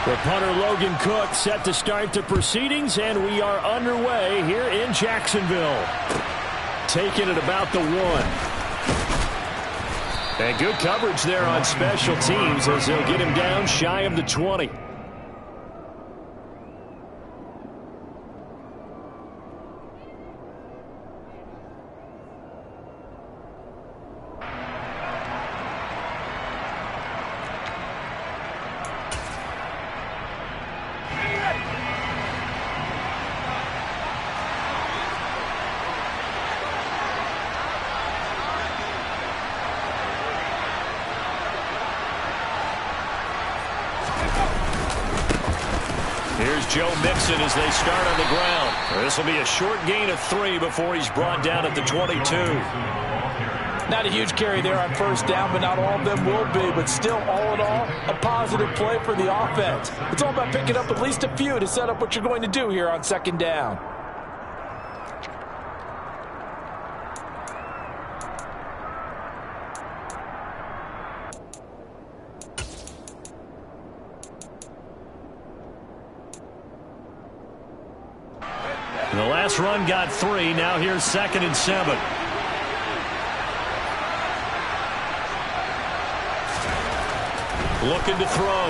The punter Logan Cook set to start the proceedings, and we are underway here in Jacksonville. Taking it about the 1. And good coverage there on special teams as they'll get him down shy of the 20. Here's Joe Mixon as they start on the ground. This will be a short gain of 3 before he's brought down at the 22. Not a huge carry there on first down, but not all of them will be. But still, all in all, a positive play for the offense. It's all about picking up at least a few to set up what you're going to do here on second down. The last run got 3. Now here's 2nd and 7. Looking to throw.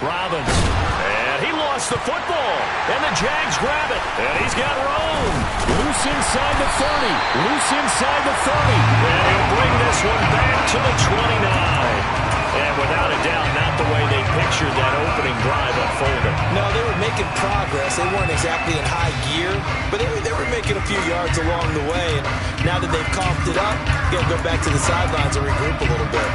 Robbins. And he lost the football. And the Jags grab it. And he's got room. Loose inside the 30. Loose inside the 30. And he'll bring this one back to the 29. And without a doubt, not the way they pictured that opening drive unfolding. No, they were making progress. They weren't exactly in high gear, but they were making a few yards along the way. And now that they've coughed it up, you got to go back to the sidelines and regroup a little bit.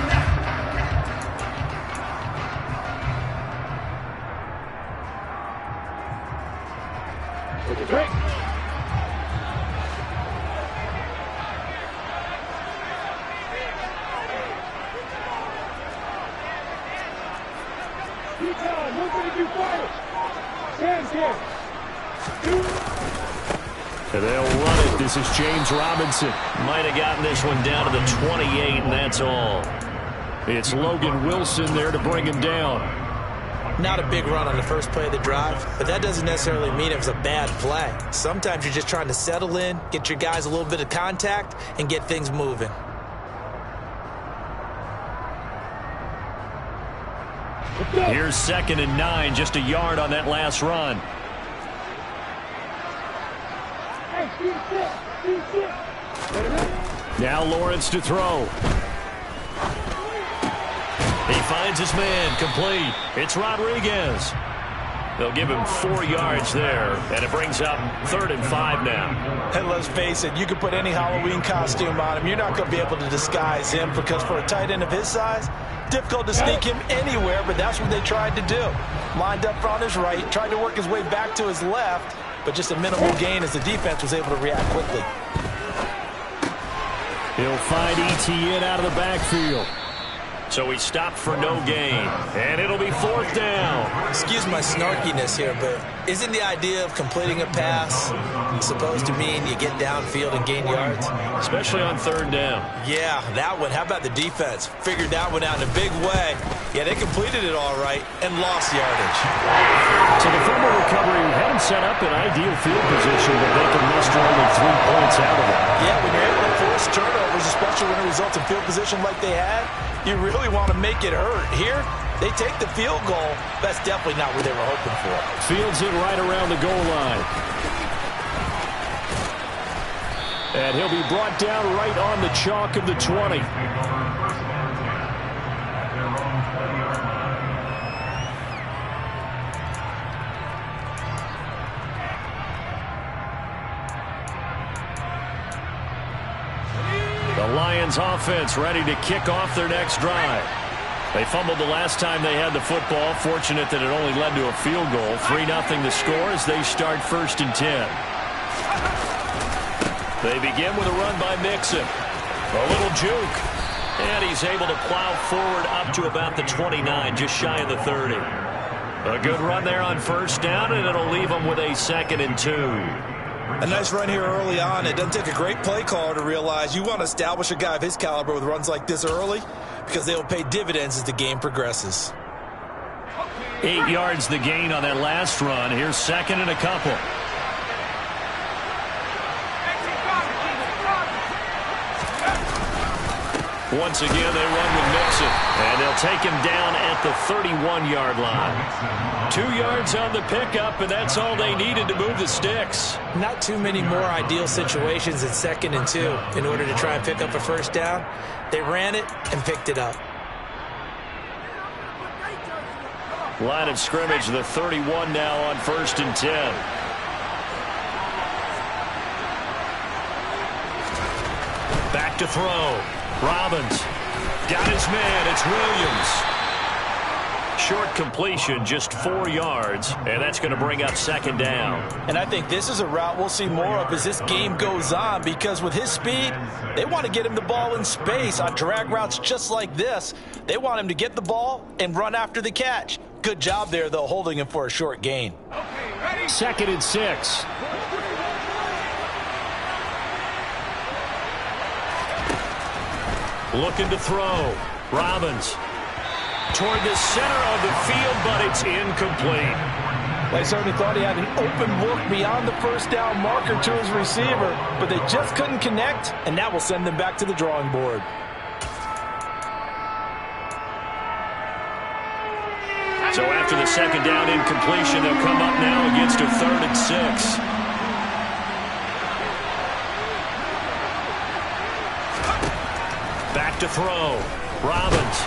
And they'll run it. This is James Robinson. Might have gotten this one down to the 28, and that's all. It's Logan Wilson there to bring him down. Not a big run on the first play of the drive, but that doesn't necessarily mean it was a bad play. Sometimes you're just trying to settle in, get your guys a little bit of contact, and get things moving. Here's 2nd and 9, just a yard on that last run. Now Lawrence to throw. He finds his man, complete. It's Rodriguez. They'll give him 4 yards there, and it brings up 3rd and 5 now. And let's face it, you can put any Halloween costume on him. You're not going to be able to disguise him because for a tight end of his size, difficult to sneak him anywhere, but that's what they tried to do. Lined up on his right, tried to work his way back to his left, but just a minimal gain as the defense was able to react quickly. He'll find ETN out of the backfield. So he stopped for no gain, and it'll be 4th down. Excuse my snarkiness here, but isn't the idea of completing a pass supposed to mean you get downfield and gain yards? Especially on 3rd down. Yeah, that one. How about the defense? Figured that one out in a big way. Yeah, they completed it all right and lost yardage. So the fumble recovery hadn't set up an ideal field position, but they can muster only 3 points out of it. Yeah, when you're able to force turnovers, especially when it results in field position like they had, you really want to make it hurt. Here, they take the field goal. That's definitely not what they were hoping for. Fields it right around the goal line. And he'll be brought down right on the chalk of the 20. The Lions offense ready to kick off their next drive. They fumbled the last time they had the football. Fortunate that it only led to a field goal. 3-0 the score as they start 1st and 10. They begin with a run by Mixon. A little juke. And he's able to plow forward up to about the 29, just shy of the 30. A good run there on 1st down, and it'll leave them with a 2nd and 2. A nice run here early on. It doesn't take a great play caller to realize you want to establish a guy of his caliber with runs like this early because they will pay dividends as the game progresses. 8 yards the gain on that last run. Here's second and a couple. Once again, they run with Mixon, and they'll take him down at the 31-yard line. 2 yards on the pickup, and that's all they needed to move the sticks. Not too many more ideal situations at 2nd and 2 in order to try and pick up a first down. They ran it and picked it up. Line of scrimmage, the 31 now on 1st and 10. Back to throw. Robbins got his man. It's Williams. Short completion, just 4 yards, and that's going to bring up 2nd down. And I think this is a route we'll see more of as this game goes on, because with his speed, they want to get him the ball in space on drag routes just like this. They want him to get the ball and run after the catch. Good job there, though, holding him for a short gain. 2nd and 6. Looking to throw. Robbins toward the center of the field, but it's incomplete. They certainly thought he had an open look beyond the first down marker to his receiver, but they just couldn't connect, and that will send them back to the drawing board. So after the 2nd down incompletion, they'll come up now against a 3rd and 6. Back to throw. Robbins.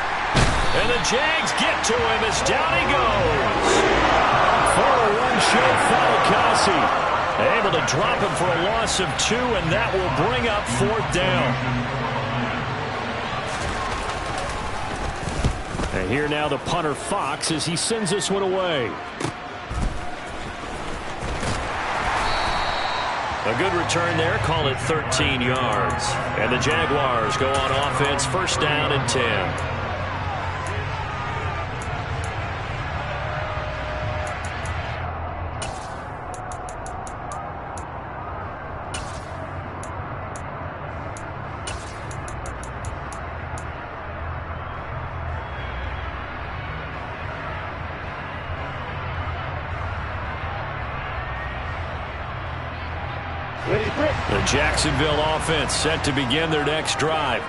And the Jags get to him as down he goes. For a one-show Falikasi. Able to drop him for a loss of 2, and that will bring up 4th down. And here now the punter Fox as he sends this one away. A good return there, call it 13 yards. And the Jaguars go on offense, 1st down and 10. The Jacksonville offense set to begin their next drive.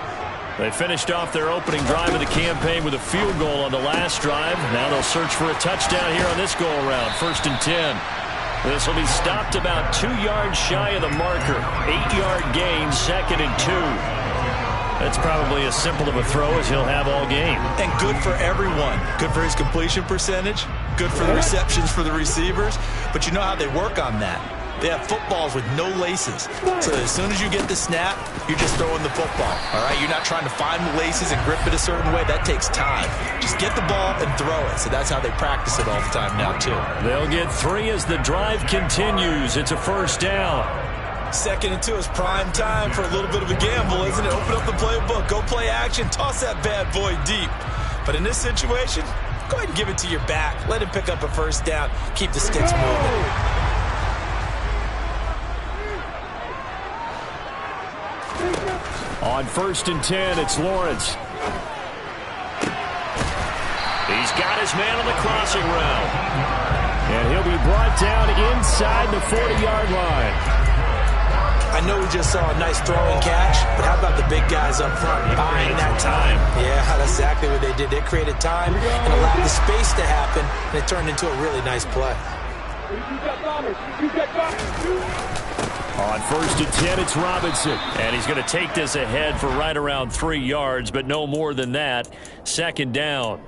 They finished off their opening drive of the campaign with a field goal on the last drive. Now they'll search for a touchdown here on this go-around, 1st and 10. This will be stopped about 2 yards shy of the marker. 8-yard gain, 2nd and 2. That's probably as simple of a throw as he'll have all game. And good for everyone. Good for his completion percentage. Good for the receptions for the receivers. But you know how they work on that. They have footballs with no laces. So as soon as you get the snap, you're just throwing the football. All right? You're not trying to find the laces and grip it a certain way. That takes time. Just get the ball and throw it. So that's how they practice it all the time now, too. They'll get 3 as the drive continues. It's a 1st down. 2nd and 2 is prime time for a little bit of a gamble, isn't it? Open up the playbook. Go play action. Toss that bad boy deep. But in this situation, go ahead and give it to your back. Let him pick up a 1st down. Keep the sticks moving. On 1st and 10, it's Lawrence. He's got his man on the crossing route. And he'll be brought down inside the 40-yard line. I know we just saw a nice throw and catch, but how about the big guys up front buying that time? Yeah, that's exactly what they did. They created time and allowed the space to happen, and it turned into a really nice play. On 1st and 10, it's Robinson. And he's going to take this ahead for right around 3 yards, but no more than that. 2nd down.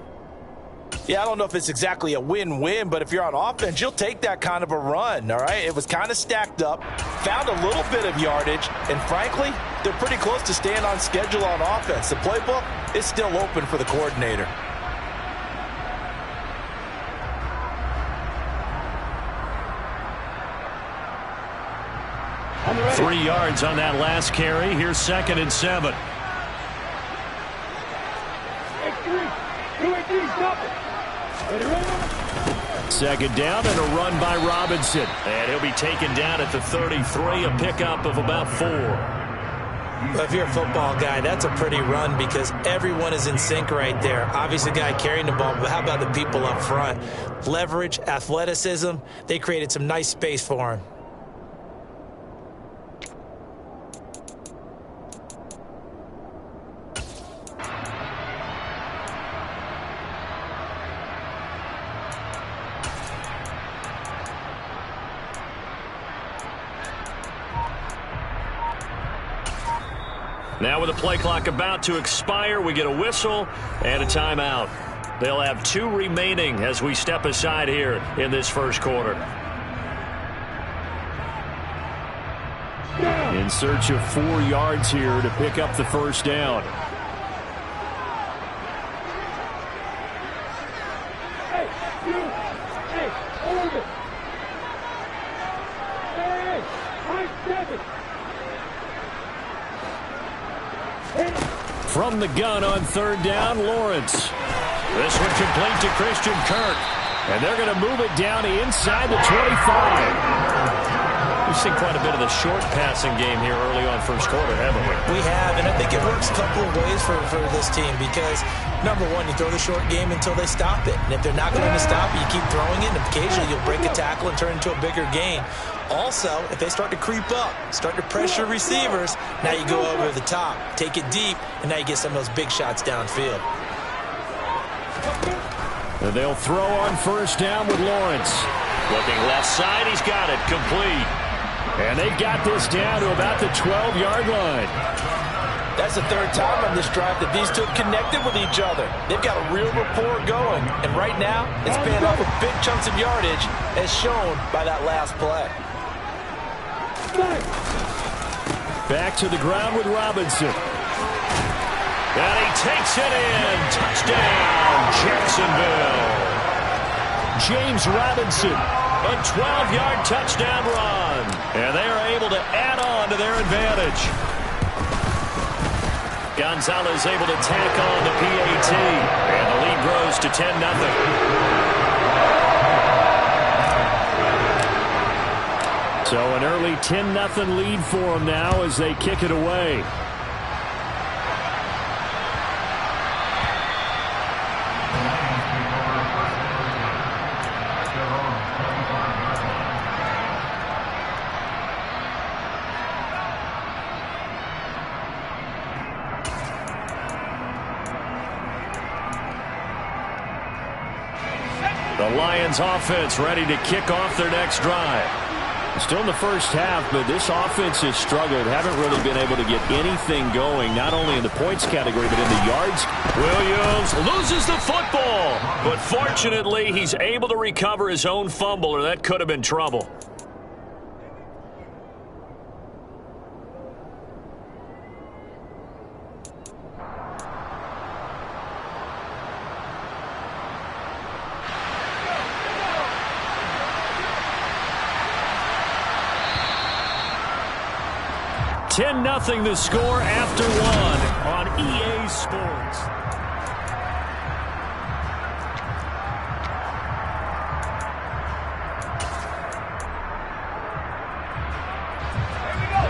Yeah, I don't know if it's exactly a win-win, but if you're on offense, you'll take that kind of a run, all right? It was kind of stacked up, found a little bit of yardage, and frankly, they're pretty close to staying on schedule on offense. The playbook is still open for the coordinator. Three yards on that last carry. Here's 2nd and 7. Second down and a run by Robinson. And he'll be taken down at the 33, a pickup of about 4. Well, if you're a football guy, that's a pretty run because everyone is in sync right there. Obviously, the guy carrying the ball, but how about the people up front? Leverage, athleticism, they created some nice space for him. Now with the play clock about to expire, we get a whistle and a timeout. They'll have 2 remaining as we step aside here in this first quarter. In search of 4 yards here to pick up the first down. From the gun on 3rd down, Lawrence. This one complete to Christian Kirk. And they're going to move it down inside the 25. We've seen quite a bit of the short passing game here early on first quarter, haven't we? We have, and I think it works a couple of ways for this team because, number one, you throw the short game until they stop it. And if they're not going to stop it, you keep throwing it, and occasionally you'll break a tackle and turn it into a bigger gain. Also, if they start to creep up, start to pressure receivers, now you go over the top, take it deep, and now you get some of those big shots downfield. And they'll throw on 1st down with Lawrence. Looking left side, he's got it, complete. And they've got this down to about the 12-yard line. That's the 3rd time on this drive that these two have connected with each other. They've got a real rapport going. And right now, it's paying off with big chunks of yardage as shown by that last play. Back to the ground with Robinson. And he takes it in. Touchdown, Jacksonville. James Robinson, a 12-yard touchdown run. And they are able to add on to their advantage. Gonzalez able to tack on the PAT. And the lead grows to 10-0. So an early 10-0 lead for them now as they kick it away. The Lions offense ready to kick off their next drive. Still in the first half, but this offense has struggled. Haven't really been able to get anything going, not only in the points category, but in the yards. Williams loses the football, but fortunately, he's able to recover his own fumble, or that could have been trouble. Nothing the score after 1 on EA Sports.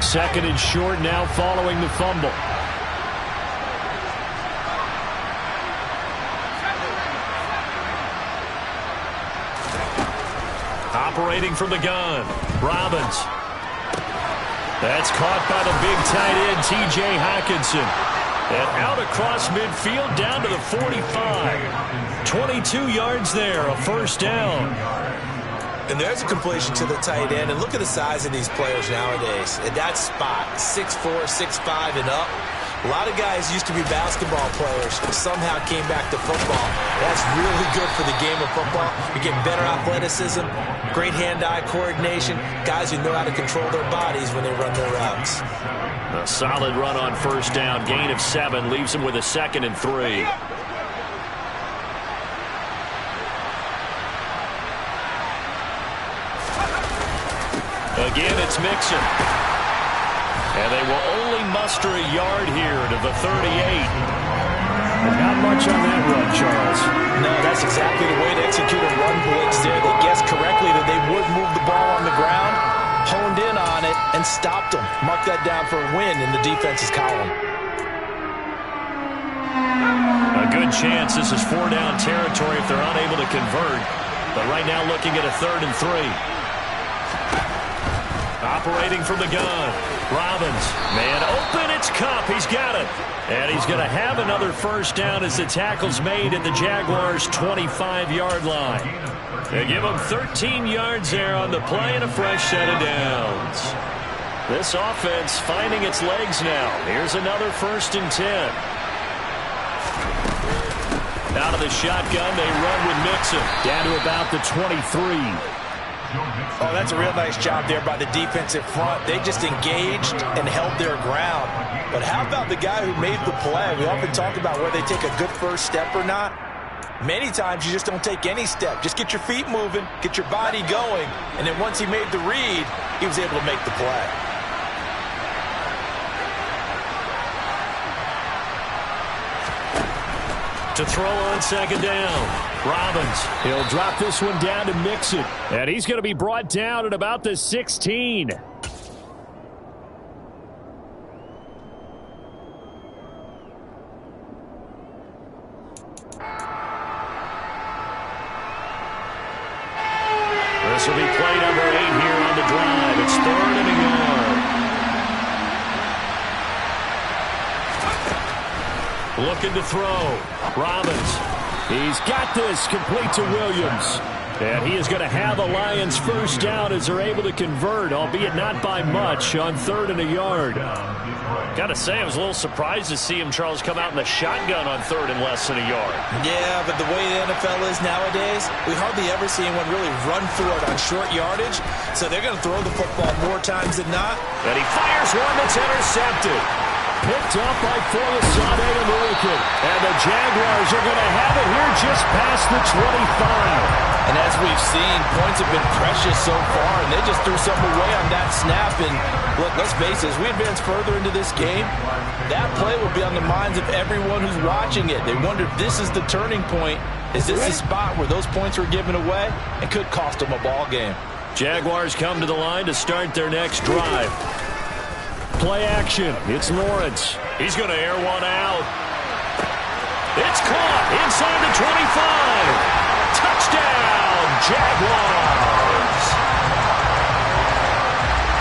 Second and short now following the fumble. Operating from the gun, Robbins. That's caught by the big tight end, T.J. Hockenson. And out across midfield down to the 45. 22 yards there, a first down. And there's a completion to the tight end. And look at the size of these players nowadays. At that spot, 6'4", 6'5", and up. A lot of guys used to be basketball players, somehow came back to football. That's really good for the game of football. You're getting better athleticism, great hand-eye coordination, guys who know how to control their bodies when they run their routes. A solid run on first down, gain of 7, leaves him with a 2nd and 3. Again, it's Mixon. And they will only muster a yard here to the 38. And not much on that run, Charles. No, that's exactly the way to execute a run blitz there. They guessed correctly that they would move the ball on the ground. honed in on it and stopped them. Mark that down for a win in the defense's column. A good chance this is 4-down territory if they're unable to convert. But right now looking at a 3rd and 3. Operating from the gun. Robbins. Man open. It's Cup. He's got it. And he's going to have another first down as the tackle's made at the Jaguars' 25-yard line. They give him 13 yards there on the play and a fresh set of downs. This offense finding its legs now. Here's another 1st and 10. Out of the shotgun, they run with Mixon. Down to about the 23. Oh, that's a real nice job there by the defensive front. They just engaged and held their ground. But how about the guy who made the play? We often talk about whether they take a good first step or not. Many times you just don't take any step. Just get your feet moving, get your body going, and then once he made the read, he was able to make the play. To throw on 2nd down. Robbins, he'll drop this one down to Mixon. And he's going to be brought down at about the 16. This will be play number 8 here on the drive. It's 3rd and a yard. Looking to throw. Robbins. He's got this complete to Williams. And he is going to have a Lions first down as they're able to convert, albeit not by much, on 3rd and a yard. Got to say, I was a little surprised to see him, Charles, come out in the shotgun on 3rd and less than a yard. Yeah, but the way the NFL is nowadays, we hardly ever see anyone really run for it on short yardage. So they're going to throw the football more times than not. And he fires one that's intercepted. Picked up by MOF Wk. And the Jaguars are going to have it here just past the 25. And as we've seen, points have been precious so far, and they just threw something away on that snap. And look, let's face it, as we advance further into this game, that play will be on the minds of everyone who's watching it. They wonder if this is the turning point. Is this the spot where those points were given away? It could cost them a ball game. Jaguars come to the line to start their next drive. Play action. It's Lawrence. He's going to air one out. It's caught inside the 25. Touchdown, Jaguars.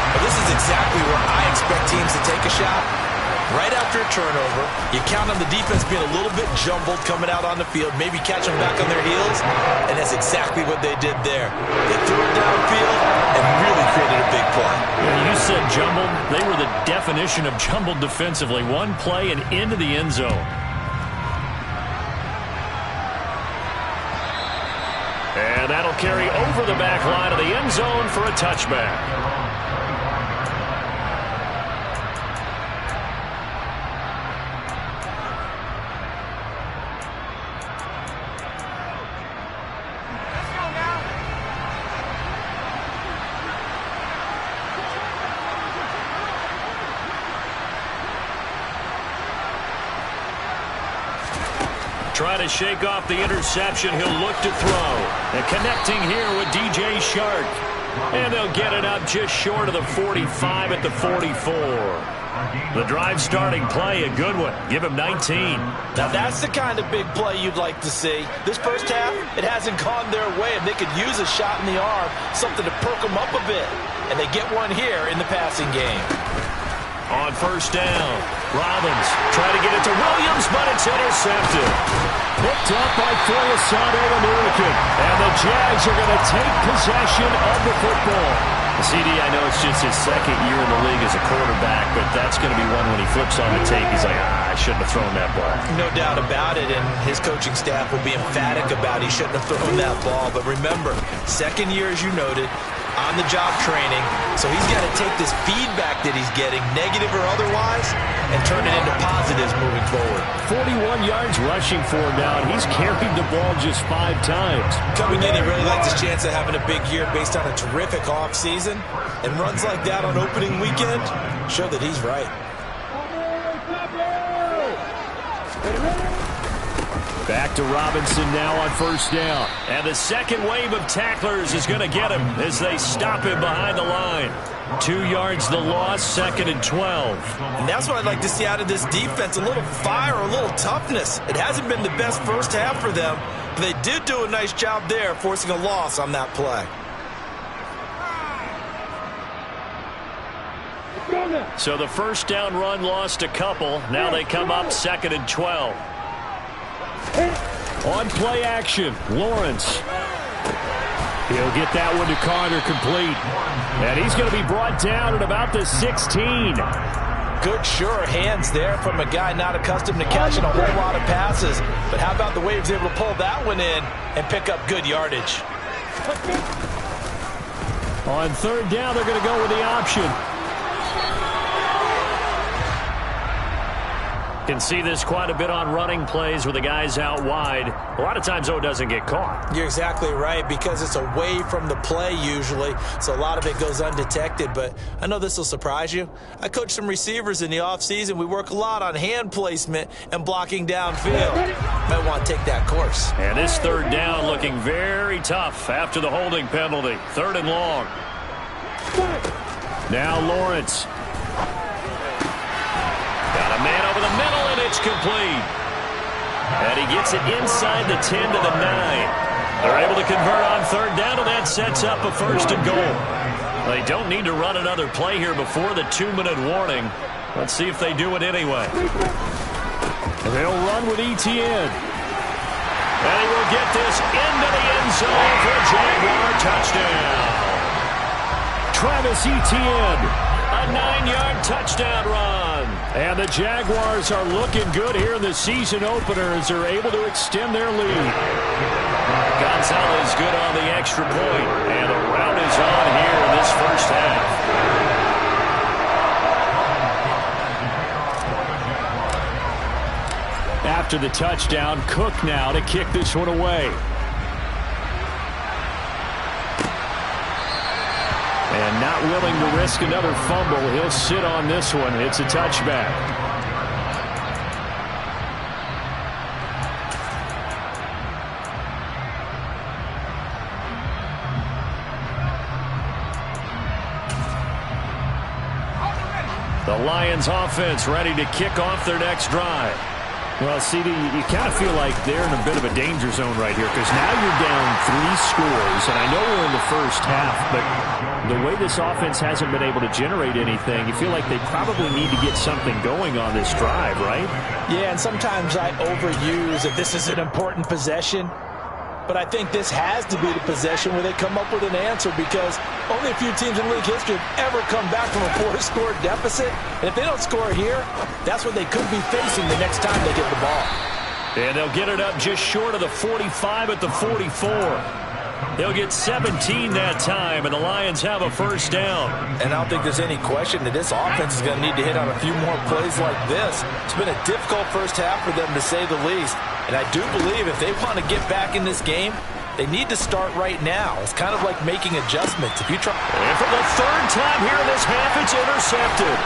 Well, this is exactly where I expect teams to take a shot. Right after a turnover, you count on the defense being a little bit jumbled coming out on the field, maybe catch them back on their heels, and that's exactly what they did there. They threw it downfield and really created a big play. Yeah, you said jumbled. They were the definition of jumbled defensively. One play and into the end zone. And that'll carry over the back line of the end zone for a touchback. Try to shake off the interception. He'll look to throw. And connecting here with DJ Shark. And they'll get it up just short of the 45 at the 44. The drive starting play, a good one. Give him 19. Now that's the kind of big play you'd like to see. This first half, it hasn't gone their way, and they could use a shot in the arm, something to perk them up a bit. And they get one here in the passing game. On first down, Robbins trying to get it to Williams, but it's intercepted. Picked up by Wk. And the Jags are going to take possession of the football. CD, I know it's just his 2nd year in the league as a quarterback, but that's going to be one when he flips on the tape. He's like, I shouldn't have thrown that ball. No doubt about it, and his coaching staff will be emphatic about he shouldn't have thrown that ball. But remember, 2nd year, as you noted, on-the-job training, so he's got to take this feedback that he's getting, negative or otherwise, and turn it into positives moving forward. 41 yards rushing for him now, and he's carried the ball just 5 times. Coming in, he really likes his chance of having a big year based on a terrific offseason, and runs like that on opening weekend show that he's right. Back to Robinson now on first down. And the second wave of tacklers is going to get him as they stop him behind the line. 2 yards the loss, 2nd and 12. And that's what I'd like to see out of this defense, a little fire, a little toughness. It hasn't been the best first half for them, but they did do a nice job there forcing a loss on that play. So the first down run lost a couple. Now they come up 2nd and 12. On play action, Lawrence. He'll get that one to Carter complete. And he's going to be brought down at about the 16. Good, sure hands there from a guy not accustomed to catching a whole lot of passes. But how about the way he was able to pull that one in and pick up good yardage? On third down, they're going to go with the option. Can see this quite a bit on running plays with the guys out wide. A lot of times, though, it doesn't get caught. You're exactly right, because it's away from the play usually, so a lot of it goes undetected. But I know this will surprise you. I coach some receivers in the offseason. We work a lot on hand placement and blocking downfield. Might want to take that course. And this third down looking very tough after the holding penalty. 3rd and long. Now Lawrence. Got a man over the middle, and it's complete. And he gets it inside the 10 to the 9. They're able to convert on third down, and that sets up a 1st and goal. They don't need to run another play here before the 2-minute warning. Let's see if they do it anyway. They'll run with Etienne. And he will get this into the end zone for a Jaguar touchdown. Travis Etienne, a 9-yard touchdown run. And the Jaguars are looking good here in the season opener as they're able to extend their lead. Gonzalez good on the extra point, and the rout is on here in this first half. After the touchdown, Cook now to kick this one away. And not willing to risk another fumble. He'll sit on this one. It's a touchback. The Lions offense ready to kick off their next drive. Well, CD, you kind of feel like they're in a bit of a danger zone right here because now you're down 3 scores, and I know we're in the first half, but the way this offense hasn't been able to generate anything, you feel like they probably need to get something going on this drive, right? Yeah, and sometimes I overuse that this is an important possession. But I think this has to be the possession where they come up with an answer, because only a few teams in league history have ever come back from a 4-score deficit. And if they don't score here, that's what they could be facing the next time they get the ball. And they'll get it up just short of the 45 at the 44. They'll get 17 that time, and the Lions have a 1st down. And I don't think there's any question that this offense is going to need to hit on a few more plays like this. It's been a difficult first half for them, to say the least. And I do believe if they want to get back in this game, they need to start right now. It's kind of like making adjustments. If you try. And for the 3rd time here in this half, it's intercepted.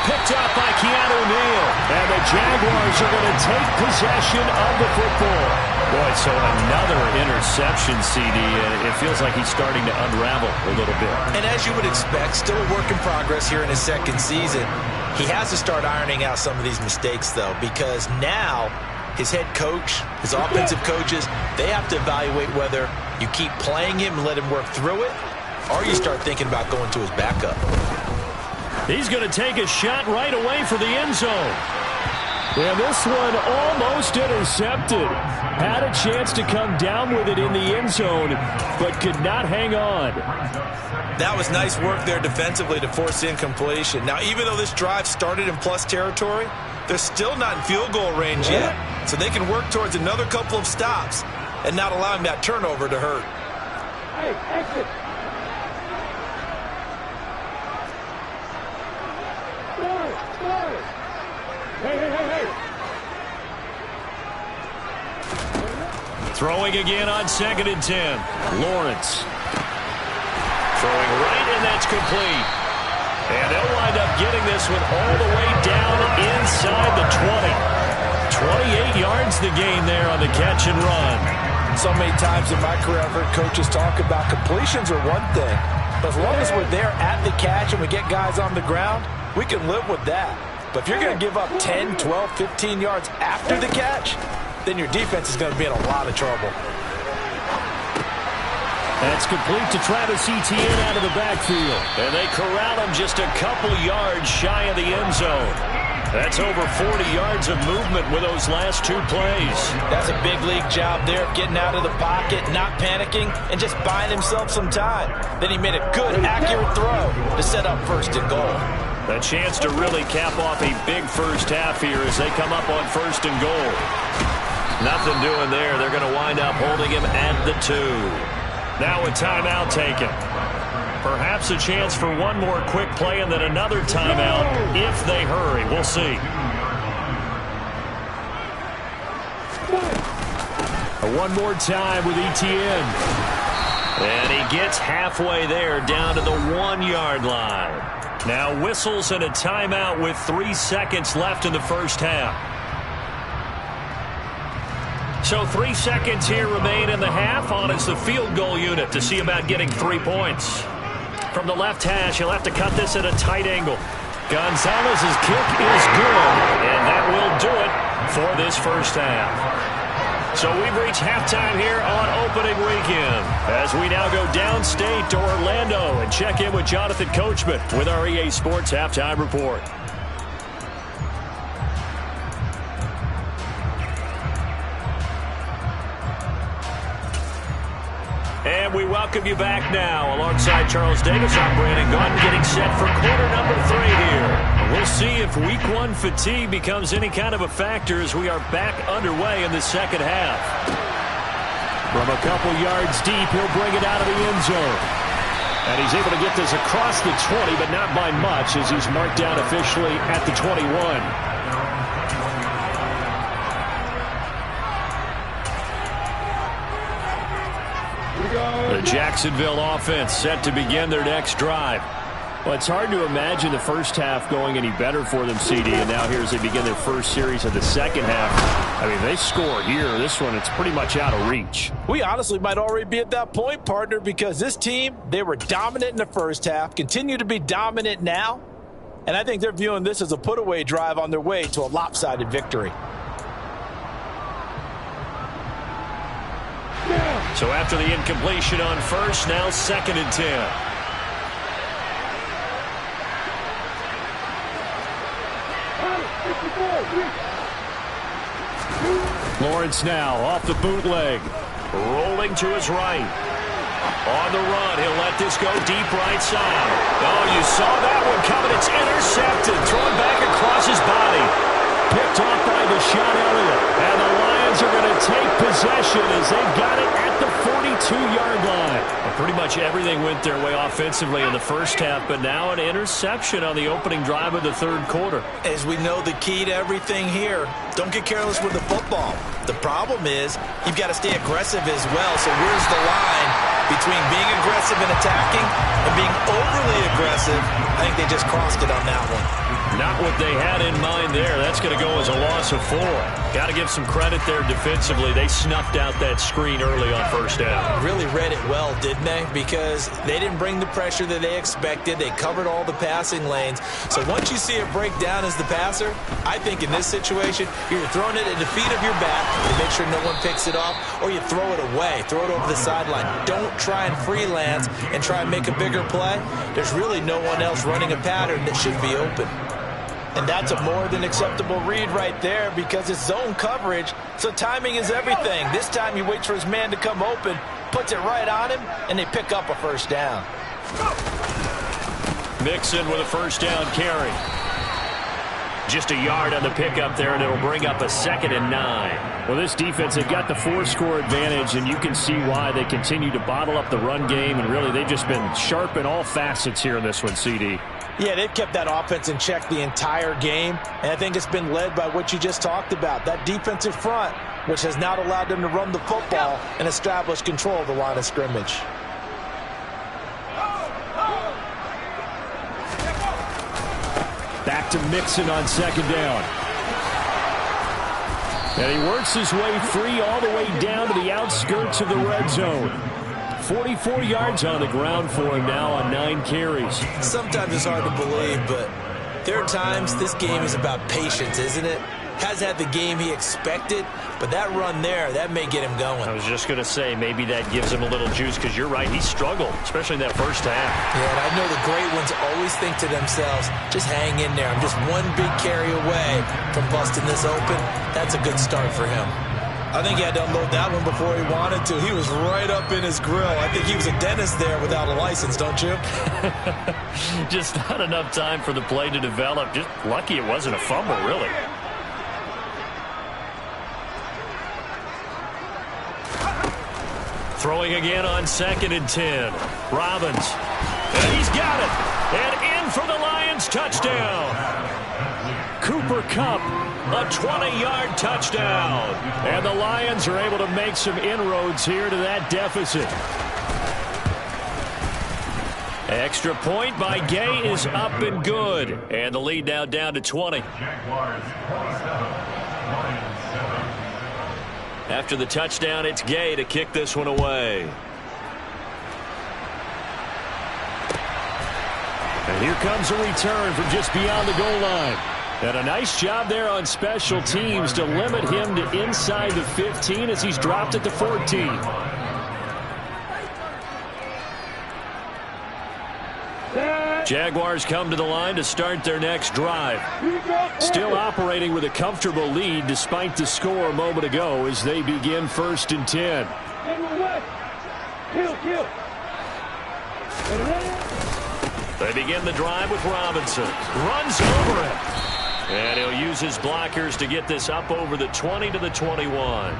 Picked up by Keanu Neal. And the Jaguars are going to take possession of the football. Boy, so another interception, CD. And it feels like he's starting to unravel a little bit. And as you would expect, still a work in progress here in his 2nd season. He has to start ironing out some of these mistakes, though, because now his head coach, his offensive coaches, they have to evaluate whether you keep playing him and let him work through it, or you start thinking about going to his backup. He's going to take a shot right away for the end zone. And this one almost intercepted. Had a chance to come down with it in the end zone, but could not hang on. That was nice work there defensively to force incompletion. Now, even though this drive started in plus territory, they're still not in field goal range yet. So they can work towards another couple of stops and not allowing that turnover to hurt. Hey, exit. Hey. Throwing again on 2nd and 10. Lawrence. Throwing right, and that's complete. And they'll wind up getting this one all the way down inside the 20. 28 yards the gain there on the catch and run. So many times in my career I've heard coaches talk about completions are one thing, but as long as we're there at the catch and we get guys on the ground, we can live with that. But if you're going to give up 10, 12, 15 yards after the catch, then your defense is going to be in a lot of trouble. That's complete to Travis Etienne out of the backfield. And they corral him just a couple yards shy of the end zone. That's over 40 yards of movement with those last two plays. That's a big league job there of getting out of the pocket, not panicking, and just buying himself some time. Then he made a good, accurate throw to set up 1st and goal. A chance to really cap off a big first half here as they come up on 1st and goal. Nothing doing there. They're going to wind up holding him at the 2. Now a timeout taken. Perhaps a chance for one more quick play and then another timeout if they hurry. We'll see. One more time with Etienne. And he gets halfway there down to the 1-yard line. Now whistles and a timeout with 3 seconds left in the first half. So 3 seconds here remain in the half. On is the field goal unit to see about getting 3 points. From the left hash, he'll have to cut this at a tight angle. Gonzalez's kick is good, and that will do it for this first half. So we've reached halftime here on opening weekend as we now go downstate to Orlando and check in with Jonathan Coachman with our EA Sports Halftime Report. And we welcome you back now. Alongside Charles Davis, I'm Brandon Gunn, getting set for quarter number 3 here. We'll see if week 1 fatigue becomes any kind of a factor as we are back underway in the second half. From a couple yards deep, he'll bring it out of the end zone. And he's able to get this across the 20, but not by much as he's marked down officially at the 21. The Jacksonville offense set to begin their next drive. Well, it's hard to imagine the first half going any better for them, CD, and now here as they begin their first series of the second half. I mean, they score here. This one, it's pretty much out of reach. We honestly might already be at that point, partner, because this team, they were dominant in the first half, continue to be dominant now, and I think they're viewing this as a put-away drive on their way to a lopsided victory. So after the incompletion on first, now 2nd and 10. Lawrence now off the bootleg. Rolling to his right. On the run, he'll let this go deep right side. Oh, you saw that one coming. It's intercepted. Thrown back across his body. Picked off by Deshaun Elliott. And the Lions are going to take possession as they've got it at the 42-yard line. Well, pretty much everything went their way offensively in the first half, but now an interception on the opening drive of the third quarter. As we know, the key to everything here, don't get careless with the football. The problem is you've got to stay aggressive as well. So where's the line between being aggressive and attacking and being overly aggressive? I think they just crossed it on that one. Not what they had in mind there. That's going to go as a loss of 4. Got to give some credit there defensively. They snuffed out that screen early on first down. Really read it well, didn't they? Because they didn't bring the pressure that they expected. They covered all the passing lanes. So once you see it break down as the passer, I think in this situation, you're throwing it at the feet of your back to make sure no one picks it off, or you throw it away, throw it over the sideline. Don't try and freelance and try and make a bigger play. There's really no one else running a pattern that should be open. And that's a more than acceptable read right there because it's zone coverage, so timing is everything. This time he waits for his man to come open, puts it right on him, and they pick up a first down. Mixon with a first down carry. Just a yard on the pickup there, and it'll bring up a 2nd and 9. Well, this defense, they've got the 4-score advantage, and you can see why they continue to bottle up the run game, and really they've just been sharp in all facets here in this one, CD. Yeah, they've kept that offense in check the entire game, and I think it's been led by what you just talked about, that defensive front, which has not allowed them to run the football and establish control of the line of scrimmage. Back to Mixon on 2nd down. And he works his way free all the way down to the outskirts of the red zone. 44 yards on the ground for him now on 9 carries. Sometimes it's hard to believe, but there are times this game is about patience, isn't it? Hasn't had the game he expected, but that run there, that may get him going. I was just going to say, maybe that gives him a little juice, because you're right, he struggled, especially in that first half. Yeah, and I know the great ones always think to themselves, just hang in there. I'm just one big carry away from busting this open. That's a good start for him. I think he had to unload that one before he wanted to. He was right up in his grill. I think he was a dentist there without a license, don't you? Just not enough time for the play to develop. Just lucky it wasn't a fumble, really. Throwing again on 2nd and 10. Robbins. And he's got it. And in for the Lions touchdown. Cooper Kupp, a 20-yard touchdown. And the Lions are able to make some inroads here to that deficit. Extra point by Gay is up and good. And the lead now down to 20. After the touchdown, it's Gay to kick this one away. And here comes a return from just beyond the goal line. And a nice job there on special teams to limit him to inside the 15 as he's dropped at the 14. Jaguars come to the line to start their next drive. Still operating with a comfortable lead despite the score a moment ago as they begin 1st and 10. They begin the drive with Robinson. Runs over him. And he'll use his blockers to get this up over the 20 to the 21.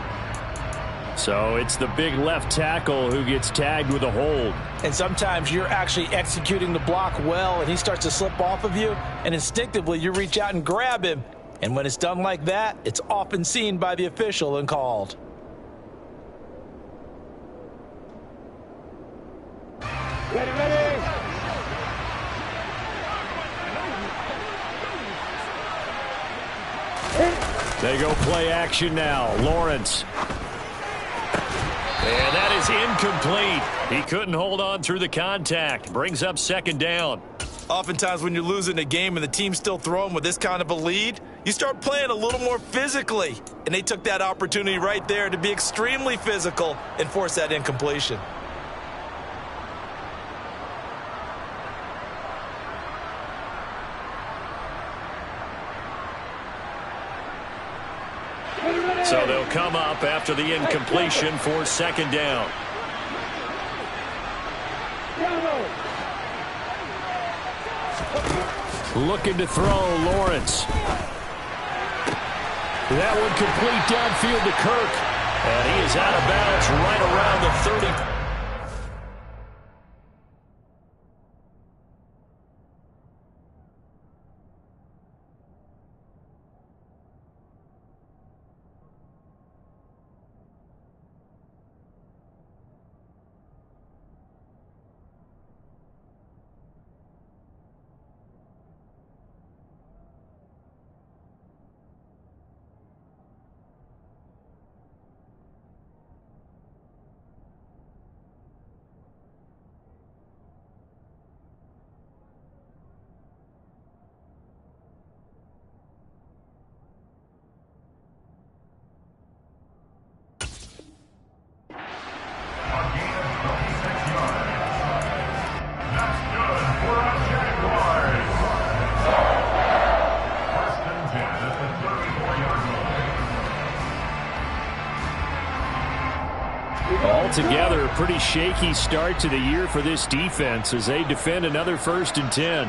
So it's the big left tackle who gets tagged with a hold. And sometimes you're actually executing the block well, and he starts to slip off of you, and instinctively you reach out and grab him. And when it's done like that, it's often seen by the official and called. Ready. They go play action now. Lawrence. And that is incomplete. He couldn't hold on through the contact. Brings up 2nd down. Oftentimes when you're losing a game and the team's still throwing with this kind of a lead, you start playing a little more physically. And they took that opportunity right there to be extremely physical and force that incompletion. So they'll come up after the incompletion for 2nd down. Looking to throw, Lawrence. That one complete downfield to Kirk. And he is out of bounds right around the 30. Altogether, a pretty shaky start to the year for this defense as they defend another 1st and 10.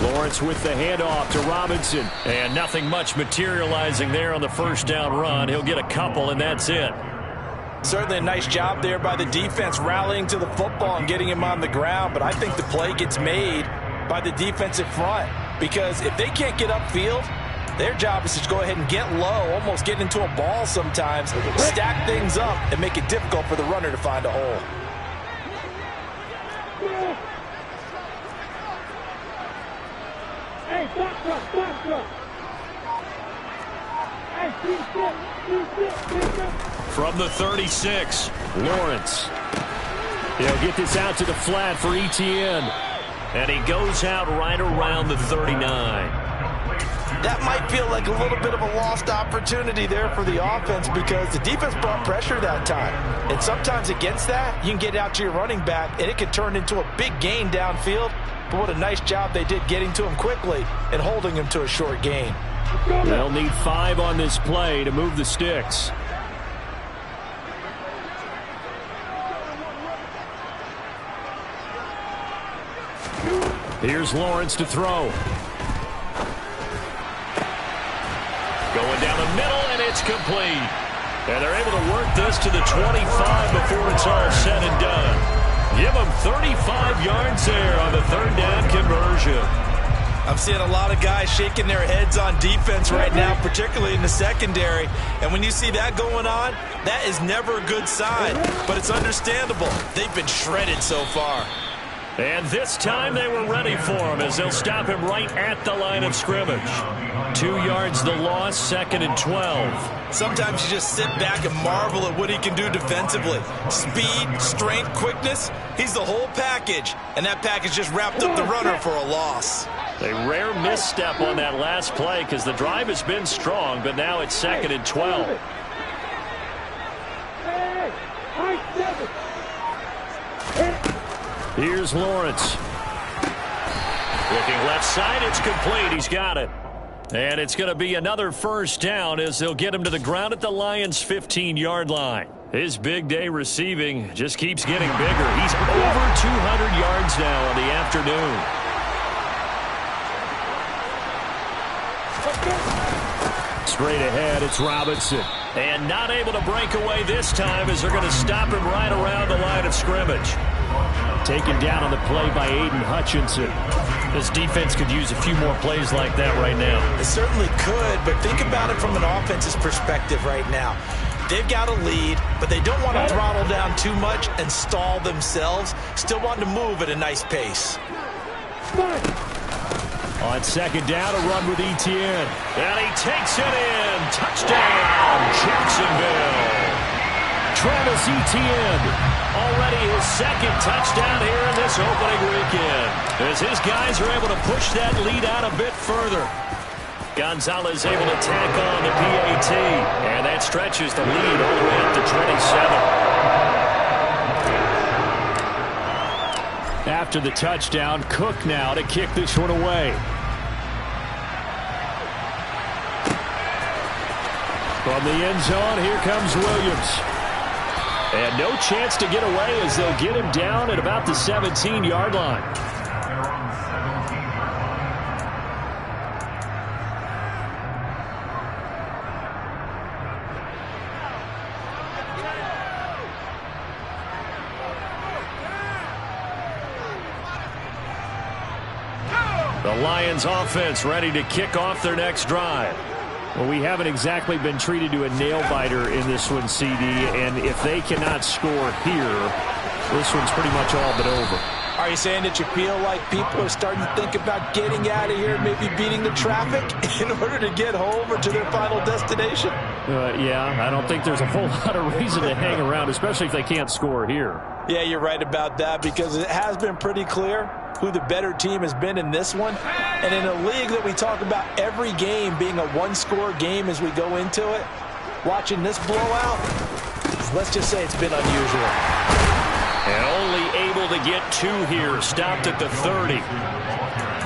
Lawrence with the handoff to Robinson. And nothing much materializing there on the 1st down run. He'll get a couple, and that's it. Certainly a nice job there by the defense rallying to the football and getting him on the ground, but I think the play gets made by the defensive front because if they can't get upfield, their job is to go ahead and get low, almost get into a ball sometimes, stack things up, and make it difficult for the runner to find a hole. From the 36, Lawrence. He'll get this out to the flat for Etienne. And he goes out right around the 39. That might feel like a little bit of a lost opportunity there for the offense because the defense brought pressure that time. And sometimes against that, you can get out to your running back, and it can turn into a big gain downfield. But what a nice job they did getting to him quickly and holding him to a short gain. They'll need 5 on this play to move the sticks. Here's Lawrence to throw. Going down the middle, and it's complete. And they're able to work this to the 25 before it's all said and done. Give them 35 yards there on the third down conversion. I'm seeing a lot of guys shaking their heads on defense right now, particularly in the secondary. And when you see that going on, that is never a good sign. But it's understandable. They've been shredded so far. And this time they were ready for him as they'll stop him right at the line of scrimmage. 2 yards the loss, 2nd and 12. Sometimes you just sit back and marvel at what he can do defensively. Speed, strength, quickness, he's the whole package. And that package just wrapped up the runner for a loss. A rare misstep on that last play because the drive has been strong, but now it's 2nd and 12. Here's Lawrence. Looking left side, it's complete. He's got it. And it's going to be another first down as they'll get him to the ground at the Lions' 15-yard line. His big day receiving just keeps getting bigger. He's over 200 yards now on the afternoon. Straight ahead, it's Robinson. And not able to break away this time as they're going to stop him right around the line of scrimmage. Taken down on the play by Aiden Hutchinson. This defense could use a few more plays like that right now. It certainly could, but think about it from an offense's perspective right now. They've got a lead, but they don't want to throttle down too much and stall themselves. Still want to move at a nice pace. On second down, a run with Etienne. And he takes it in. Touchdown, Jacksonville. Travis Etienne, already his 2nd touchdown here in this opening weekend, as his guys are able to push that lead out a bit further. Gonzalez able to tack on the PAT, and that stretches the lead all the way up to 27. After the touchdown, Cook now to kick this one away. From the end zone, here comes Williams. And no chance to get away as they'll get him down at about the 17-yard line. The Lions offense ready to kick off their next drive. Well, we haven't exactly been treated to a nail-biter in this one, CD, and if they cannot score here, this one's pretty much all but over. Are you saying that you feel like people are starting to think about getting out of here, maybe beating the traffic in order to get home or to their final destination? Yeah, I don't think there's a whole lot of reason to hang around, especially if they can't score here. Yeah, you're right about that because it has been pretty clear who the better team has been in this one. And in a league that we talk about every game being a one-score game as we go into it, watching this blowout, let's just say it's been unusual. And only able to get 2 here, stopped at the 30.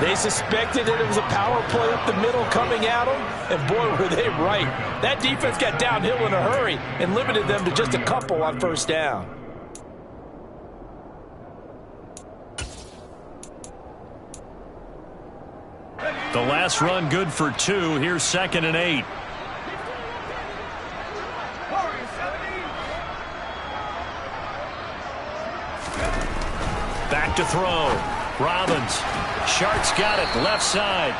They suspected that it was a power play up the middle coming at them, and boy, were they right. That defense got downhill in a hurry and limited them to just a couple on first down. The last run good for 2. Here's 2nd and 8. Back to throw. Robbins. Shark's got it left side.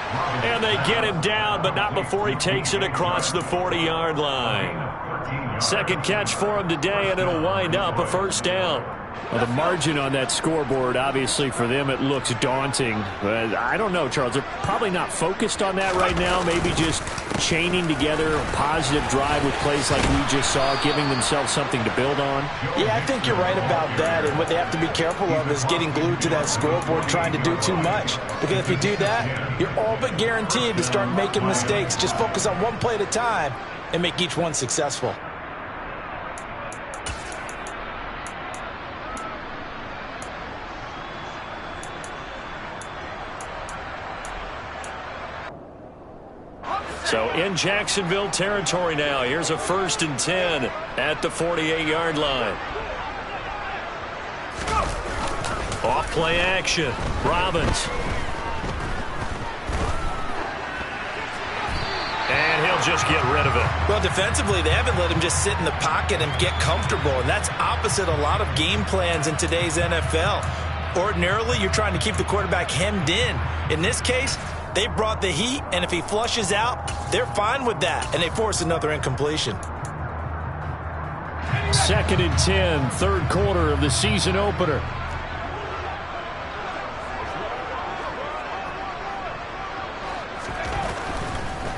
And they get him down, but not before he takes it across the 40-yard line. 2nd catch for him today, and it'll wind up a first down. Well, the margin on that scoreboard, obviously, for them, it looks daunting. But I don't know, Charles. They're probably not focused on that right now. Maybe just chaining together a positive drive with plays like we just saw, giving themselves something to build on. Yeah, I think you're right about that. And what they have to be careful of is getting glued to that scoreboard trying to do too much. Because if you do that, you're all but guaranteed to start making mistakes. Just focus on one play at a time and make each one successful. So in Jacksonville territory now. Here's a 1st and 10 at the 48-yard line. Off play action. Robbins. And he'll just get rid of it. Well, defensively, they haven't let him just sit in the pocket and get comfortable. And that's opposite a lot of game plans in today's NFL. Ordinarily, you're trying to keep the quarterback hemmed in. In this case, they brought the heat, and if he flushes out, they're fine with that, and they force another incompletion. 2nd and 10, 3rd quarter of the season opener.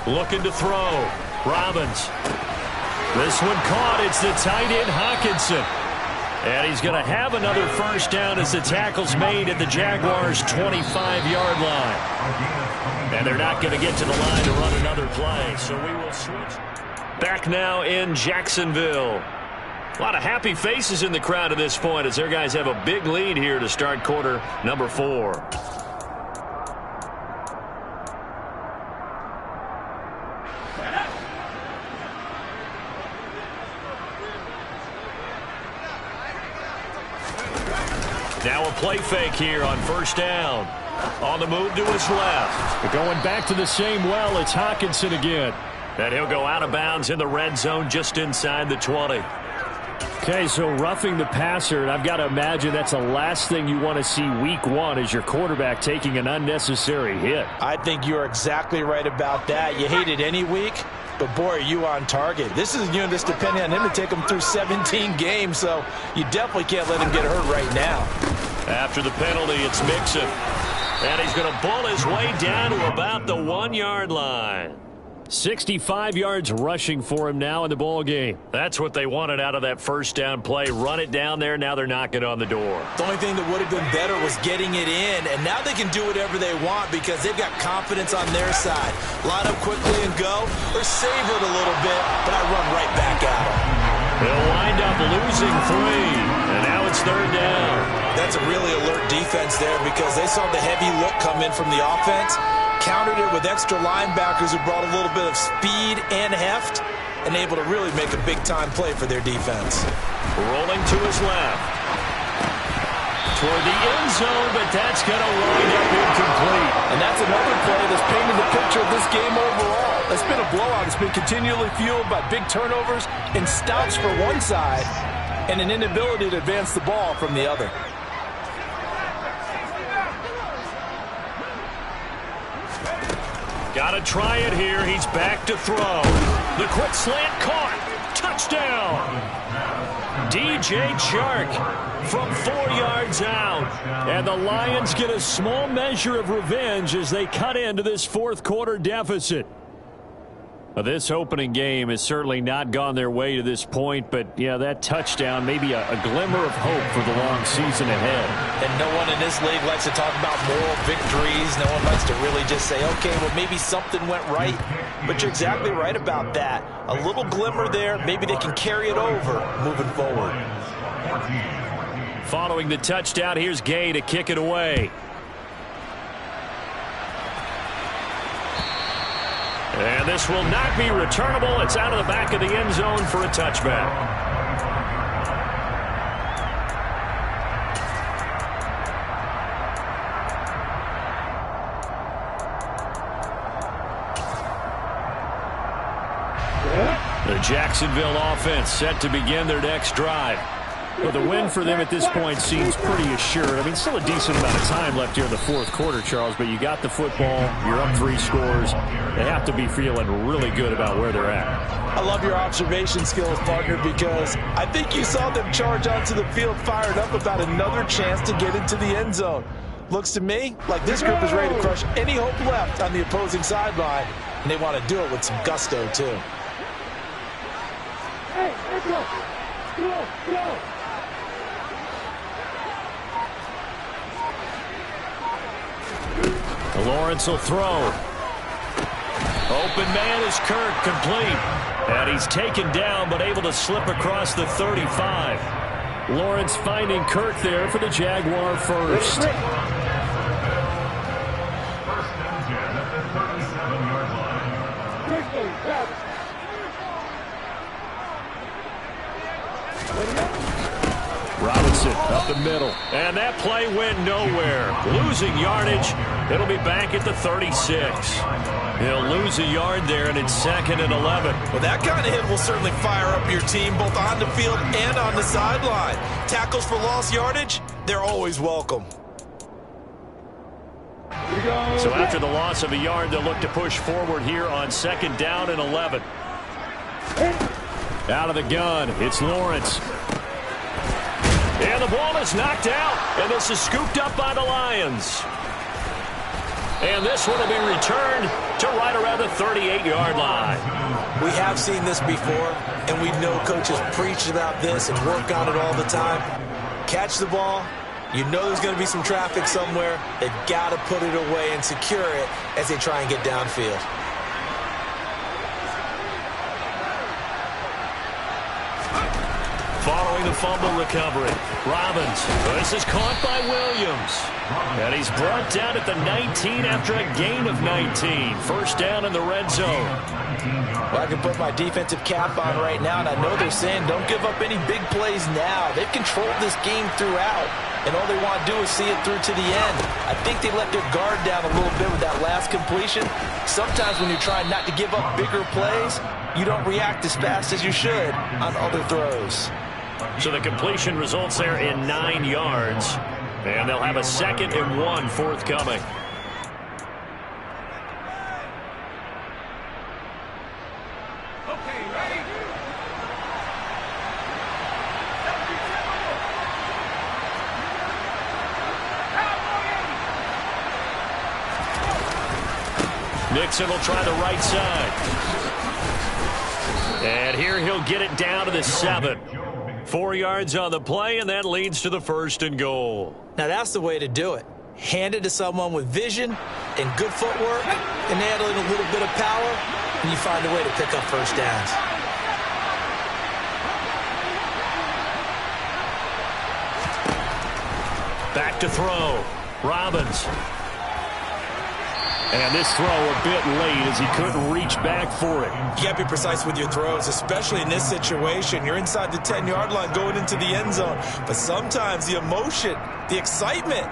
Looking to throw. Robbins. This one caught. It's the tight end, Hockenson. And he's going to have another 1st down as the tackle's made at the Jaguars' 25-yard line. And they're not going to get to the line to run another play. So we will switch. Back now in Jacksonville. A lot of happy faces in the crowd at this point as their guys have a big lead here to start quarter number 4. Now a play fake here on 1st down. On the move to his left. But going back to the same well, it's Hockenson again. And he'll go out of bounds in the red zone just inside the 20. Okay, so roughing the passer, and I've got to imagine that's the last thing you want to see week 1 as your quarterback taking an unnecessary hit. I think you're exactly right about that. You hate it any week, but boy, are you on target. This is that's depending on him to take him through 17 games, so you definitely can't let him get hurt right now. After the penalty, it's Mixon. And he's going to bull his way down to about the 1-yard line. 65 yards rushing for him now in the ball game. That's what they wanted out of that 1st down play. Run it down there. Now they're knocking on the door. The only thing that would have been better was getting it in. And now they can do whatever they want because they've got confidence on their side. Line up quickly and go, or savor it a little bit, but I run right back at them. They'll wind up losing 3. And now it's 3rd down. That's a really alert defense there because they saw the heavy look come in from the offense, countered it with extra linebackers who brought a little bit of speed and heft, and able to really make a big-time play for their defense. Rolling to his left. Toward the end zone, but that's going to wind up incomplete. And that's another play that's painted the picture of this game overall. It's been a blowout. It's been continually fueled by big turnovers and stops for one side and an inability to advance the ball from the other. Got to try it here. He's back to throw. The quick slant caught. Touchdown. DJ Chark from 4 yards out. And the Lions get a small measure of revenge as they cut into this 4th quarter deficit. This opening game has certainly not gone their way to this point, but yeah, that touchdown may be a glimmer of hope for the long season ahead. And no one in this league likes to talk about moral victories. No one likes to really just say, okay, well, maybe something went right. But you're exactly right about that. A little glimmer there. Maybe they can carry it over moving forward. Following the touchdown, here's Gay to kick it away. And this will not be returnable. It's out of the back of the end zone for a touchback. The Jacksonville offense set to begin their next drive. But the win for them at this point seems pretty assured. I mean, still a decent amount of time left here in the fourth quarter, Charles, but you got the football, you're up 3 scores. They have to be feeling really good about where they're at. I love your observation skills, partner, because I think you saw them charge onto the field fired up about another chance to get into the end zone. Looks to me like this group is ready to crush any hope left on the opposing sideline, and they want to do it with some gusto, too. Hey, let's go. Go. Lawrence will throw. Open man is Kirk, complete. And he's taken down but able to slip across the 35. Lawrence finding Kirk there for the Jaguar first. Robinson up the middle. And that play went nowhere. Losing yardage. It'll be back at the 36. He'll lose a yard there, and it's 2nd and 11. Well, that kind of hit will certainly fire up your team both on the field and on the sideline. Tackles for lost yardage, they're always welcome. So after the loss of a yard, they'll look to push forward here on 2nd down and 11. Out of the gun, it's Lawrence. And the ball is knocked out, and this is scooped up by the Lions. And this one will be returned to right around the 38-yard line. We have seen this before, and we know coaches preach about this and work on it all the time. Catch the ball. You know there's going to be some traffic somewhere. They've got to put it away and secure it as they try and get downfield. Following the fumble recovery, Robbins. This is caught by Williams. And he's brought down at the 19 after a gain of 19. First down in the red zone. Well, I can put my defensive cap on right now, and I know they're saying don't give up any big plays now. They've controlled this game throughout, and all they want to do is see it through to the end. I think they let their guard down a little bit with that last completion. Sometimes when you're trying not to give up bigger plays, you don't react as fast as you should on other throws. So the completion results there in 9 yards. And they'll have a 2nd and 1 forthcoming. Okay, ready? Nixon will try the right side. And here he'll get it down to the 7. 4 yards on the play, and that leads to the 1st and goal. Now that's the way to do it. Hand it to someone with vision and good footwork, and add in a little bit of power, and you find a way to pick up first downs. Back to throw. Robbins. And this throw a bit late as he couldn't reach back for it. You got to be precise with your throws, especially in this situation. You're inside the 10-yard line going into the end zone. But sometimes the emotion, the excitement,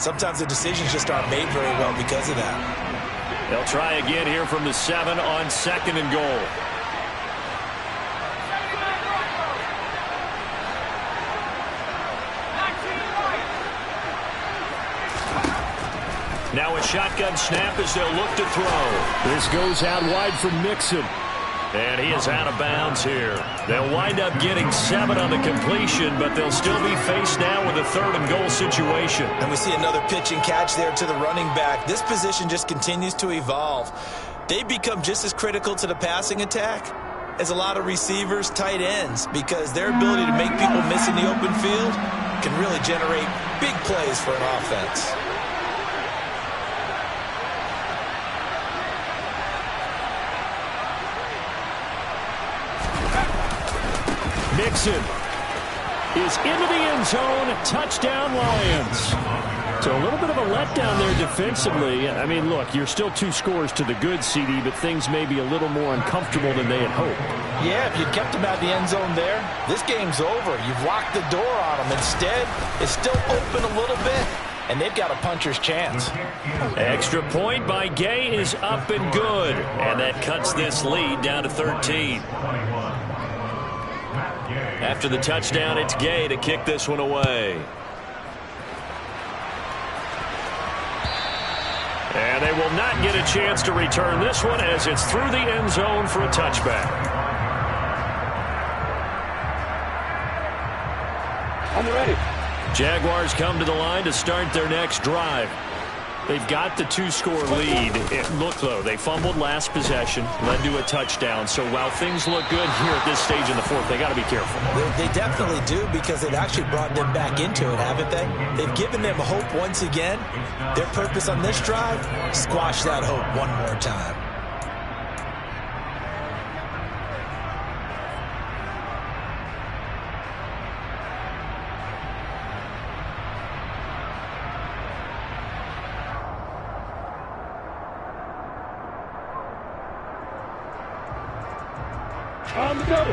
sometimes the decisions just aren't made very well because of that. They'll try again here from the 7 on 2nd and goal. Now a shotgun snap as they'll look to throw. This goes out wide for Mixon. And he is out of bounds here. They'll wind up getting 7 on the completion, but they'll still be faced now with a 3rd and goal situation. And we see another pitch and catch there to the running back. This position just continues to evolve. They become just as critical to the passing attack as a lot of receivers, tight ends, because their ability to make people miss in the open field can really generate big plays for an offense. Mixon is into the end zone. Touchdown, Lions. So a little bit of a letdown there defensively. I mean, look, you're still 2 scores to the good, CD, but things may be a little more uncomfortable than they had hoped. Yeah, if you'd kept them out of the end zone there, this game's over. You've locked the door on them. Instead, it's still open a little bit, and they've got a puncher's chance. Extra point by Gay is up and good, and that cuts this lead down to 13. After the touchdown, it's Gay to kick this one away. And they will not get a chance to return this one as it's through the end zone for a touchback. I'm ready. Jaguars come to the line to start their next drive. They've got the 2-score lead. Look, though, they fumbled last possession, led to a touchdown. So while things look good here at this stage in the fourth, they got to be careful. They definitely do, because they've actually brought them back into it, haven't they? They've given them hope once again. Their purpose on this drive, squash that hope one more time.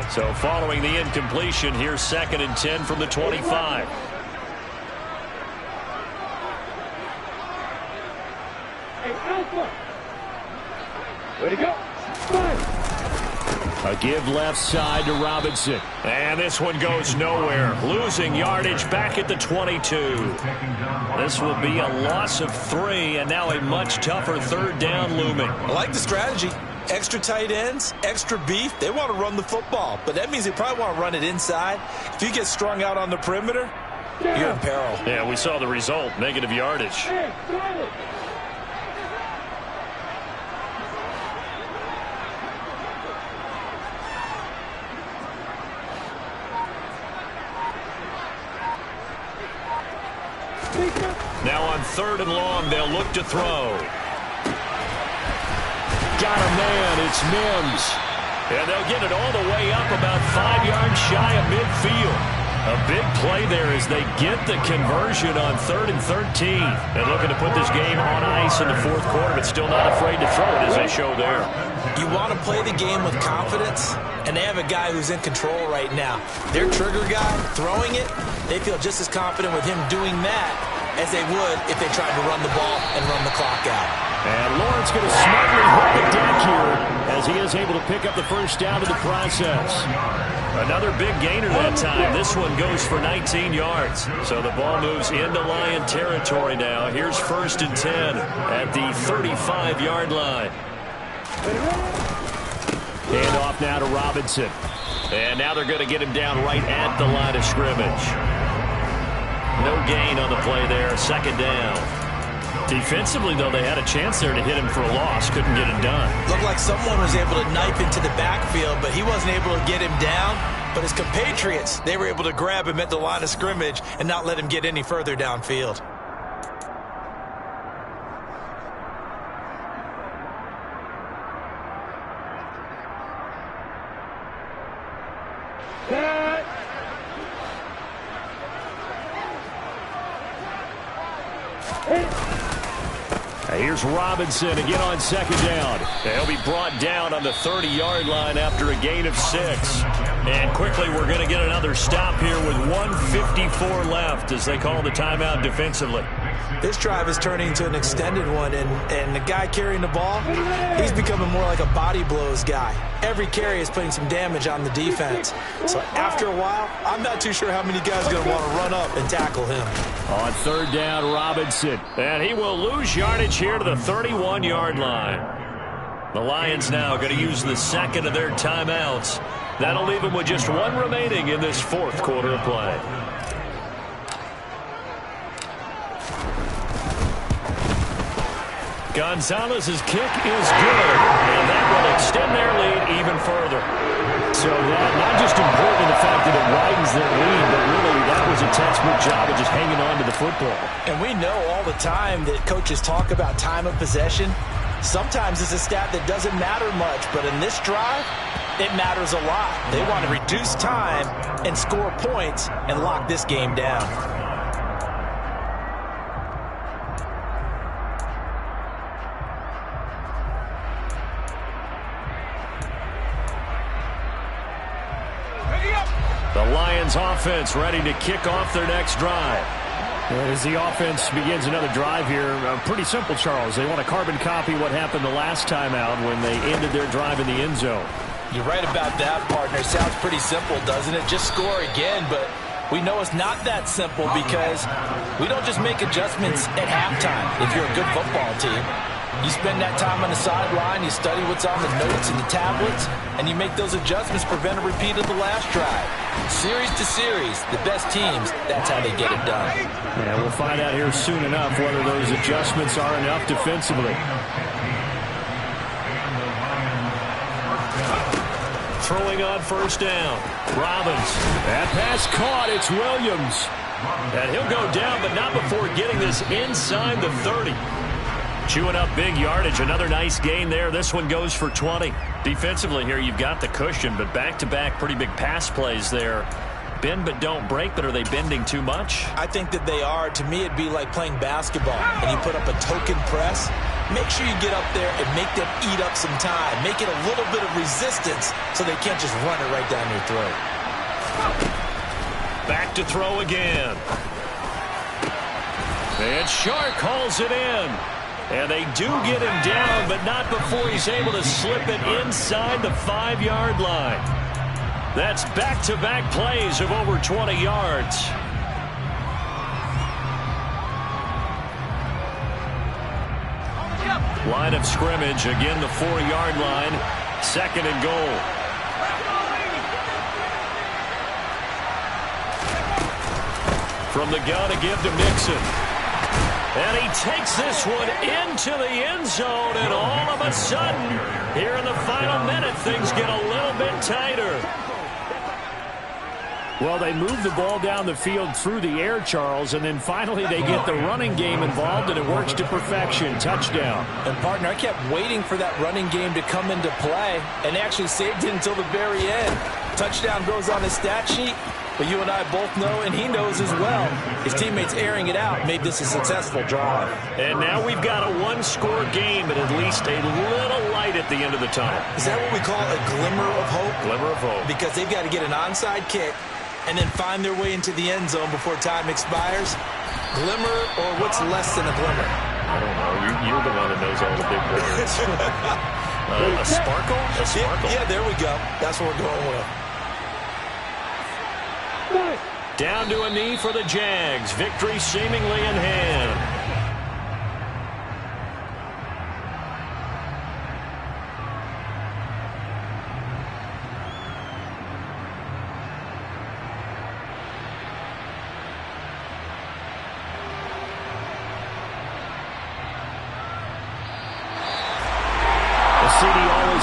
So following the incompletion, here's 2nd and 10 from the 25. Hey, Alpha. Way to go. Fire. A give left side to Robinson. And this one goes nowhere. Losing yardage back at the 22. This will be a loss of 3, and now a much tougher 3rd down looming. I like the strategy. Extra tight ends, extra beef. They want to run the football, but that means they probably want to run it inside. If you get strung out on the perimeter, you're in peril. Yeah, we saw the result, negative yardage. Hey, solid. Now on 3rd and long, they'll look to throw. Got a man, it's Mims. And they'll get it all the way up about 5 yards shy of midfield. A big play there as they get the conversion on 3rd and 13. And looking to put this game on ice in the 4th quarter, but still not afraid to throw it as they show there. You want to play the game with confidence, and they have a guy who's in control right now. Their trigger guy, throwing it, they feel just as confident with him doing that as they would if they tried to run the ball and run the clock out. And Lawrence going to smartly hit the deck here as he is able to pick up the 1st down in the process. Another big gainer that time. This one goes for 19 yards. So the ball moves into Lion territory now. Here's 1st and 10 at the 35-yard line. Hand off now to Robinson. And now they're going to get him down right at the line of scrimmage. No gain on the play there. 2nd down. Defensively, though, they had a chance there to hit him for a loss. Couldn't get it done. Looked like someone was able to knife into the backfield, but he wasn't able to get him down. But his compatriots, they were able to grab him at the line of scrimmage and not let him get any further downfield. Here's Robinson again on 2nd down. They'll be brought down on the 30-yard line after a gain of 6. And quickly we're going to get another stop here with 1:54 left as they call the timeout defensively. This drive is turning into an extended one, and the guy carrying the ball, he's becoming more like a body blows guy. Every carry is putting some damage on the defense. So after a while, I'm not too sure how many guys are going to want to run up and tackle him. On 3rd down, Robinson. And he will lose yardage here to the 31-yard line. The Lions now going to use the 2nd of their timeouts. That'll leave them with just 1 remaining in this 4th quarter of play. Gonzalez's kick is good, and that will extend their lead even further. So that not just important in the fact that it widens their lead, but really that was a textbook job of just hanging on to the football. And we know all the time that coaches talk about time of possession. Sometimes it's a stat that doesn't matter much, but in this drive, it matters a lot. They want to reduce time and score points and lock this game down. The Lions offense ready to kick off their next drive. As the offense begins another drive here, pretty simple, Charles. They want to carbon copy what happened the last time out when they ended their drive in the end zone. You're right about that, partner. Sounds pretty simple, doesn't it? Just score again, but we know it's not that simple because we don't just make adjustments at halftime if you're a good football team. You spend that time on the sideline, you study what's on the notes and the tablets, and you make those adjustments, prevent a repeat of the last drive. Series to series, the best teams, that's how they get it done. Yeah, we'll find out here soon enough whether those adjustments are enough defensively. Throwing on first down. Robbins. That pass caught. It's Williams. And he'll go down, but not before getting this inside the 30. Chewing up big yardage. Another nice gain there. This one goes for 20. Defensively here, you've got the cushion, but back-to-back pretty big pass plays there. Bend but don't break, but are they bending too much? I think that they are. To me, it'd be like playing basketball, and you put up a token press. Make sure you get up there and make them eat up some time. Make it a little bit of resistance so they can't just run it right down your throat. Back to throw again. And Shark calls it in. And they do get him down, but not before he's able to slip it inside the 5-yard line. That's back-to-back plays of over 20 yards. Line of scrimmage, again the 4-yard line, 2nd and goal. From the gun to give to Mixon. And he takes this one into the end zone, and all of a sudden, here in the final minute, things get a little bit tighter. Well, they move the ball down the field through the air, Charles, and then finally they get the running game involved, and it works to perfection. Touchdown. And, partner, I kept waiting for that running game to come into play, and they actually saved it until the very end. Touchdown goes on his stat sheet, but you and I both know, and he knows as well, his teammates airing it out made this a successful drive. And now we've got a one-score game, and at least a little light at the end of the tunnel. Is that what we call a glimmer of hope? Glimmer of hope. Because they've got to get an onside kick and then find their way into the end zone before time expires. Glimmer, or what's less than a glimmer? I don't know. You're the one that knows all the big words. A sparkle? A sparkle. Yeah, there we go. That's what we're going with. Down to a knee for the Jags. Victory seemingly in hand.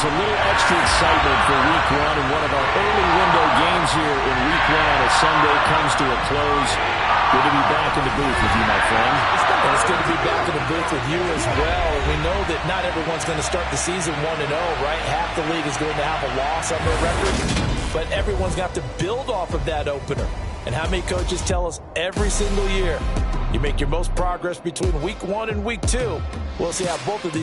A little extra excitement for Week 1 and one of our early window games here in Week 1 as Sunday comes to a close. Good to be back in the booth with you, my friend. And it's good to be back in the booth with you as well. We know that not everyone's going to start the season 1-0, right? Half the league is going to have a loss on their record, but everyone's got to build off of that opener. And how many coaches tell us every single year, you make your most progress between Week 1 and Week 2. We'll see how both of these